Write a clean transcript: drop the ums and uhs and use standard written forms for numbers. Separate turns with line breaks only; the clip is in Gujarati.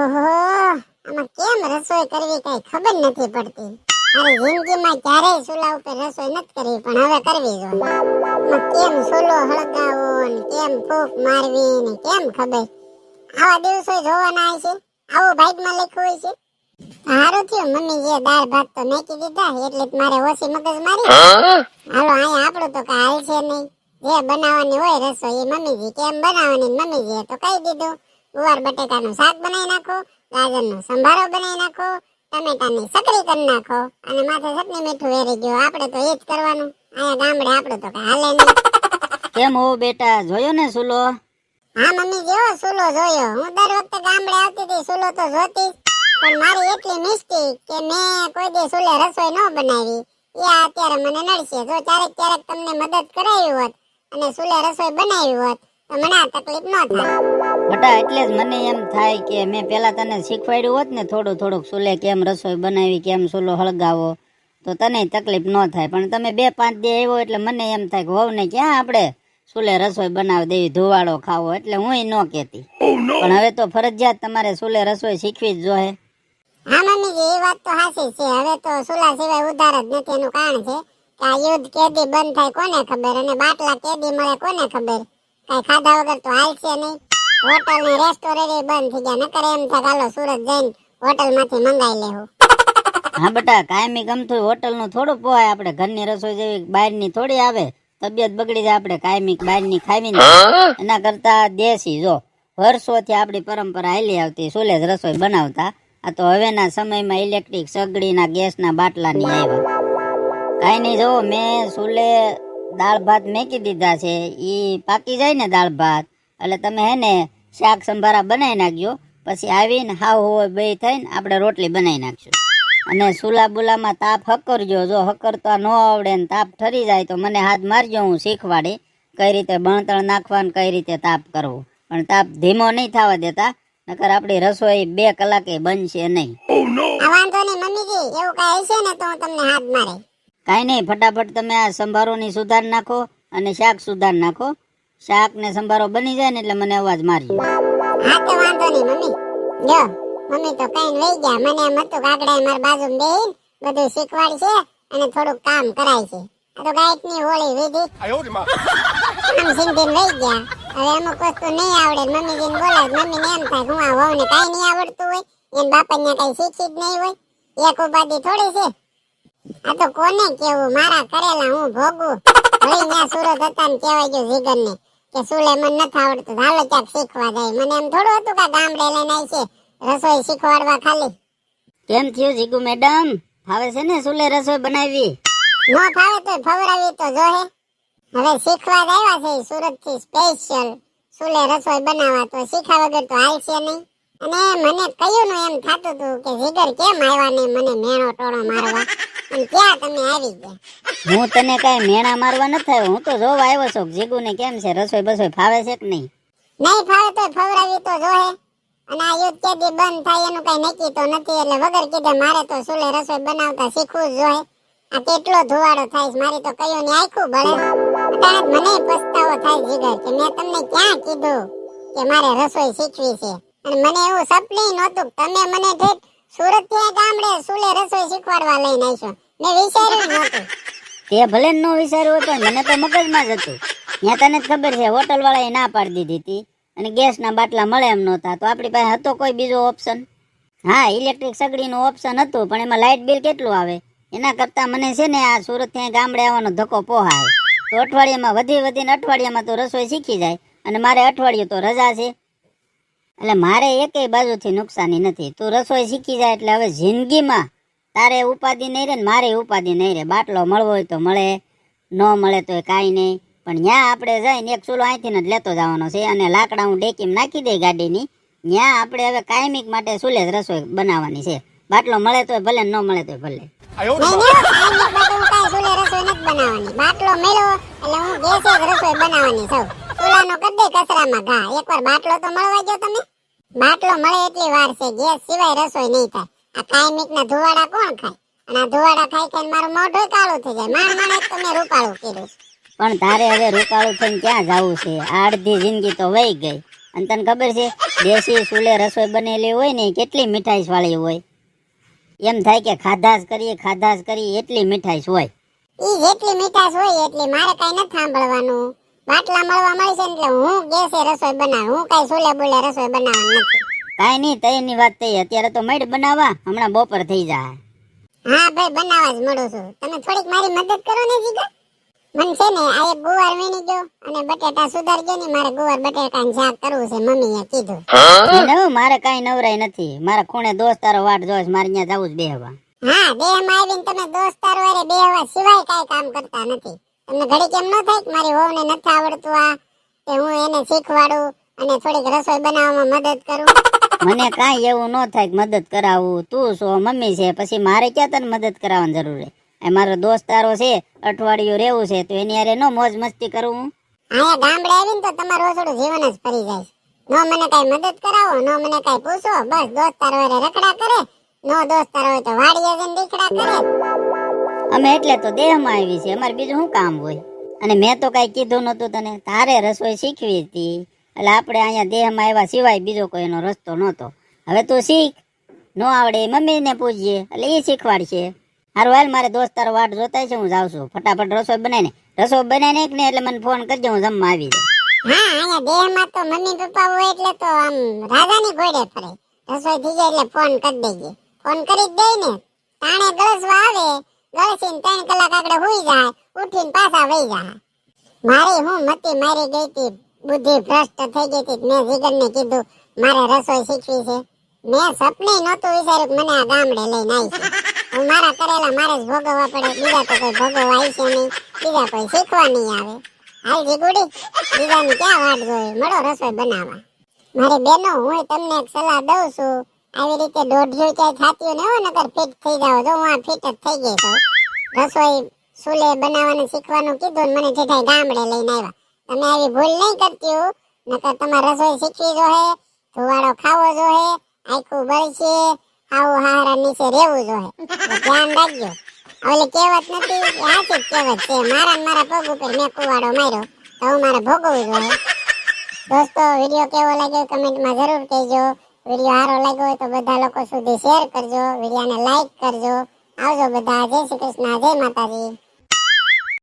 ઓહો, આમાં કેમ રસોઈ કરવી કઈ ખબર નથી પડતી. મારી જિંદગીમાં ક્યારેય ચૂલા ઉપર રસોઈ નથી કરવી, પણ હવે કરવી જોઈએ. આમાં કેમ ચૂલો હળગાવો ને કેમ ફૂંક મારવી ને કેમ ખબર. આવા દિવસો જોવાના છે, આવું ભાગમાં લખ્યું હોય છે. સારું થયું મમ્મી જે દાળ ભાત તો મેકી દીધા, એટલે મારે ઓછી મગજ મારી. હાલો અહીંયા આપણું તો કઈ હાલ છે નહીં. જે બનાવવાની હોય રસોઈ એ મમ્મીજી કેમ બનાવવાની મમ્મીજીએ તો કહી દીધું. ગુવાર બટેટાનું શાક બનાવી નાખો, ગાજરનો સંભારો બનાવી નાખો, ટમેટાની સકરી કરી નાખો અને માથે ચટણી મીઠું વેરી ગયો. આપણે તો એ જ કરવાનું. અહીંયા ગામડે આપણું તો કઈ હાલે નહીં.
કેમ હો બેટા, જોયો ને સુલો?
હા મમ્મી જેવો સુલો જોયો. હું દર વખતે ગામડે આવતી હતી સુલો તો જોતી, પણ મારી એટલી મિસ્ટેક કે મેં કોઈ દી સુલે રસોઈ ન બનાવી. એ અત્યારે મને નડશે. જો ક્યારેક ક્યારેક તમને મદદ કરાવી હોત અને સુલે રસોઈ બનાવી હોત તો મને આ તકલીફ ન થાય.
બેટા એટલે જ મને એમ થાય કે મેં પેલા તને શીખવાડ્યું હોત ને થોડુંક સુલે કેમ રસોઈ બનાવી, કેમ સુલો હળગાવો, તો તને તકલીફ ન થાય. પણ તમે 2-5 દી આવ્યો એટલે મને એમ થાય કે વહુને ક્યાં આપણે સુલે રસોઈ બનાવી દેવી, ધુવાડો ખાવો, એટલે હું ન કહેતી. પણ હવે તો ફરજિયાત તમારે સુલે રસોઈ શીખવી જ જોઈએ.
હા મમ્મીજી એ વાત તો સાચી છે. હવે તો સુલા સિવાય ઉધાર જ નથી. એનું કારણ છે કે આ યુદ્ધ કેદી બંધ થાય કોને ખબર, અને બાટલા કેદી મળે કોને ખબર. કઈ ખાધા વગર તો હાલશે નહીં. હોટલ ને રેસ્ટોરન્ટ બંધ થઈ ગયા. નકર એમ થાય હાલો સુરત જઈને હોટલ માંથી મંગાઈ લેવું.
હા બેટા, કાયમી ગમતું હોટલનું થોડું પોહાય. આપણે ઘરની રસોઈ જેવી બહારની થોડી આવે. તબિયત બગડી જાય આપણે કાયમી બહારની ખાવીને. એના કરતા દેશી, જો વર્ષોથી આપણી પરંપરા હાલી આવતી સુલે જ રસોઈ બનાવતા. આ તો હવેના સમયમાં ઇલેક્ટ્રિક સગડીના ગેસના બાટલાની આવ્યા. કાંઈ નહીં, જો મેં સુલે દાળ ભાત મેકી દીધા છે. એ પાકી જાય ને દાળ ભાત એટલે તમે હે ને શાક સંભારા બનાવી નાખજો. પછી આવીને હાવ હોય બે થઈને આપણે રોટલી બનાવી નાખશું. અને સુલા બુલામાં તાપ હકરજો. જો હકરતા ન આવડે ને તાપ ઠરી જાય તો મને હાથ મારજો, હું શીખવાડી કઈ રીતે બણતણ નાખવાનું, કઈ રીતે તાપ કરવો. પણ તાપ ધીમો નહીં થવા દેતા, નકર આપણી રસોઈ 2 કલાકે બનશે નહીં.
વાંધો નહીં મમ્મીજી, એવું કઈ હશે ને તો હું તમને હાથ મારે.
કાંઈ નહીં, ફટાફટ તમે આ સંભારોની સુધાર નાખો અને શાક સુધાર નાખો. શાક ને સંભારો બની જાય ને એટલે મને અવાજ મારજો.
હા તો વાંધો નહીં મમ્મી. જો મમ્મી તો કઈ લઈ ગયા. મને એમ હતું કે આગળ મારી બાજુ બેહીને બધું શીખવાડશે અને થોડુંક કામ કરાય છે. આ તો ગાયકની હોળી વિધિ આમ સિંધીને લઈ ગયા. હવે અમુક વસ્તુ નહીં આવડે, મમ્મીજીને બોલાવે. મમ્મીને એમ થાય હું આ વહુને કાંઈ નહીં આવડતું હોય, એને બાપાને કઈ શીખી જ નહીં હોય. એક ઉપાધિ થોડી છે. આ તો કોને કેવું, મારા કરેલા હું ભોગવું. ભલે ત્યાં સુરત હતા ને કહેવાય ગયું જીગરને કે સુલે મને નથી આવડતું, હાલો ક્યાંક શીખવા જાય. મને એમ થોડું હતું કે ગામડે લઈને આવી છે રસોઈ શીખવાડવા ખાલી.
કેમ થયું જીગુ મેડમ, ફાવે છે ને સુલે રસોઈ બનાવી?
ન ફાવે તો ફવરાવી તો જોહે. હવે શીખવા જ આવ્યા છે સુરત થી સ્પેશિયલ સુલે રસોઈ બનાવવા, તો શીખા વગર તો હાલશે નહીં. અને મને કયું નું એમ થતું હતું કે જીગર કેમ આવ્યા નહીં મને મેણો ટોળો મારવા, અને ક્યાં તમે આવી ગયા.
હું તને કઈ મેણા મારવા નથી આવ્યો, હું તો જોવા આવ્યો છું જીગુ ને કેમ છે રસોઈ બસોઈ ફાવે છે કે નહીં.
નહીં ફાવે તો ફવરાવી તો જોહે. અને આ યુદ્ધ કેદી બંધ થાય એનું કઈ નક્કી તો નથી, એટલે વગર કીધે મારે તો સુલે રસોઈ બનાવતા શીખવું જ જોઈએ. આ કેટલો ધુવાડો થાય છે, મારી તો કયું ને આખું બળે. અત્યારે મને પસ્તાવો થાય જીગર કે મેં તમને ક્યાં કીધું કે મારે રસોઈ શીખવી છે. અને મને એવું સપનું નહોતું તમે મને ઠેઠ સુરત થી ગામડે સુલે રસોઈ શીખવાડવા લઈને આવશો. મેં વિચાર્યું નહોતું.
તે ભલે ન વિચાર્યું હતું, મને તો મગજમાં જ હતું. ત્યાં તને જ ખબર છે હોટલ વાળાએ ના પાડી દીધી હતી અને ગેસના બાટલા મળે એમ નહોતા, તો આપણી પાસે હતો કોઈ બીજો ઓપ્શન? હા, ઇલેક્ટ્રિક સગડીનું ઓપ્શન હતું, પણ એમાં લાઇટ બિલ કેટલું આવે. એના કરતાં મને છે ને આ સુરત થી ગામડે આવવાનો ધક્કો પોહાય. તો અઠવાડિયામાં વધીને અઠવાડિયામાં તો રસોઈ શીખી જાય. અને મારે અઠવાડિયું તો રજા છે, એટલે મારે એકેય બાજુથી નુકસાની નથી. તું રસોઈ શીખી જાય એટલે હવે જિંદગીમાં તારે ઉપાધિ નહીં રહે ને મારે ઉપાધિ નહીં રહે. બાટલો મળવો હોય તો મળે, ન મળે તો કાંઈ નહીં. પણ ત્યાં આપણે જઈને એક ચૂલો અહીંથી જ લેતો જવાનો છે, અને લાકડા હું ડેકીમાં નાખી દઈ ગાડીની. ત્યાં આપણે હવે કાયમિક માટે સુલે જ રસોઈ બનાવવાની છે. બાટલો મળે તોય ભલે, ન મળે તોય ભલે.
બાટલો મળ્યો એટલે હું ગેસે જ રસોઈ બનાવવાની છું. ચૂલાનો કરી દે કચરામાં ઘા. એકવાર બાટલો તો મળવા ગયો તમે. બાટલો મળે એટલી વાર છે, ગેસ સિવાય રસોઈ નહીં થાય. આ કાયમિક ના ધુવાડા કોણ ખાય? અને આ ધુવાડા ખાઈ ખાઈને મારું મોઢું કાળું થઈ જાય. માણ તો મેં રૂપાળું કર્યું.
પણ તારે હવે રૂપાળું થઈને ક્યાં જવું છે? આ અડધી જિંદગી તો વહી ગઈ. અને તને ખબર છે દેશી ચૂલે રસોઈ બનેલી હોય ને એ કેટલી મીઠાઈશ વાળી હોય, એમ થાય કે ખાધાસ કરીએ એટલી મીઠાઈશ હોય.
ઈ જેટલી મીઠાશ હોય એટલી મારે કઈ નથી સાંભળવાનું. બાટલા મળવા મળશે ને એટલે હું ગેસે રસોઈ બનાવું, હું કઈ ચૂલે બુલે રસોઈ બનાવવાનું નથી.
કાંઈ નહીં, તૈયારની વાત થઈ, અત્યારે તો મડ બનાવવા, હમણાં બપોર થઈ જાય.
હા ભાઈ બનાવવા જ મળું છું. તમે થોડીક મારી મદદ કરો ને જીગા. મને છે ને આ એક ગુવાર વીણી ગયો અને બટેટા સુધાર ગયો ને મારે ગુવાર બટેટાનું શાક કરવું છે, મમ્મીએ કીધું.
મારે કાંઈ નવરાય નથી, મારા ખૂણે દોસ્તારો વાટ જોઈશ, મારે ત્યાં જવું જ બેહવા.
હા દેહમાં આવીને તમે દોસ્તારો હારે બેહવા સિવાય કાંઈ કામ કરતા નથી. તમને ઘડી કેમ ન થાય કે મારી વહુને નથી આવડતું આ, કે હું એને શીખવાડું અને થોડીક રસોઈ બનાવવામાં મદદ કરું.
મને કાંઈ એવું ન થાય કે મદદ કરાવું, તું છો મમ્મી છે, પછી મારે ક્યાં તને મદદ કરાવવાની જરૂર છે? એ મારો દોસ્તારો છે, અઠવાડિયું રહેવું છે, તો એની હારે નો મોજ મસ્તી કરું.
અહીંયા ગામડે આવીને તો તમારું થોડું જીવન જ ફરી જાય. નો મને કઈ મદદ કરાવો, નો મને કઈ પૂછો, બસ દોસ્તારો હારે રખડા કરે, નો દોસ્તારો હોય તો વાડીએ જઈને દીકડા કરે.
અમે એટલે તો દેહમાં આવી છે, અમારે બીજું શું કામ હોય? અને મેં તો કઈ કીધું નતું તને, તારે રસોઈ શીખવી હતી, એટલે આપણે અહીંયા દેહમાં આવ્યા સિવાય બીજો કોઈ એનો રસ્તો નહોતો. હવે તું શીખ, નો આવડે એ મમ્મીને પૂછજે, એટલે એ શીખવાડશે. હારું હાલ, મારે દોસ્તારો વાટ જોતા છે, હું જાઉં છું. ફટાફટ રસોઈ બનાવીને ને એટલે મને ફોન કરજે, હું જમવા આવી જાય.
હા અહીંયા દેહમાં તો મમ્મી પપ્પા હોય એટલે તો આમ રાજાની ઘોડે ફરે. રસોઈ થઈ જાય એટલે ફોન કરી દેજે. ફોન કરી જ દઈ ને, તાણે ગળસવા આવે, ગળસીને 3 કલાક આગળ હુઈ જાય, ઉઠીને પાછા વઈ જાય. મારી હું મતી મારી ગઈ હતી, બુદ્ધિ ભ્રષ્ટ થઈ ગઈ હતી. મેં જીગરને કીધું મારે રસોઈ શીખવી છે. મેં સપને નહોતું વિચાર્યું કે મને આ ગામડે લઈને આવી છે. હું મારા કરેલા મારે જ ભોગવવા પડે, બીજા તો કોઈ ભોગવવા આવી છે નહીં, બીજા કોઈ શીખવા નહીં આવે. હાલ જીગુડી, બીજાની ક્યાં વાટ જોઈ, મળો રસોઈ બનાવવા. મારી બેનો, હું તમને એક સલાહ દઉં છું, આવી રીતે દોઢિયું ક્યાંય થાતી ને હો, નકર ફિટ થઈ જાવ. જો હું આ ફિટ જ થઈ ગઈ છું. રસોઈ ચૂલે બનાવવાનું શીખવાનું કીધું ને મને ઠેઠાઈ ગામડે લઈને આવ્યા. તમે આવી ભૂલ નહીં કરતી હો, નકર તમારે રસોઈ શીખવી જોહે, ધુવાડો ખાવો જોહે, આખું બળશે, આવું હારા નીચે રહેવું જોહે. ધ્યાન રાખજો. ઓલી કહેવત નથી, હાચી જ કહેવત છે. મારા ને મારા પગ ઉપર મેં કુવાડો માર્યો તો હું મારે ભોગવવું જોઈએ. દોસ્તો વિડીયો કેવો લાગ્યો કમેન્ટમાં જરૂર કહેજો. વિડીયો સારો લાગ્યો હોય તો બધા લોકો સુધી શેર કરજો, વિડીયોને લાઈક કરજો. આવજો બધા, જય શ્રી કૃષ્ણ, જય માતાજી.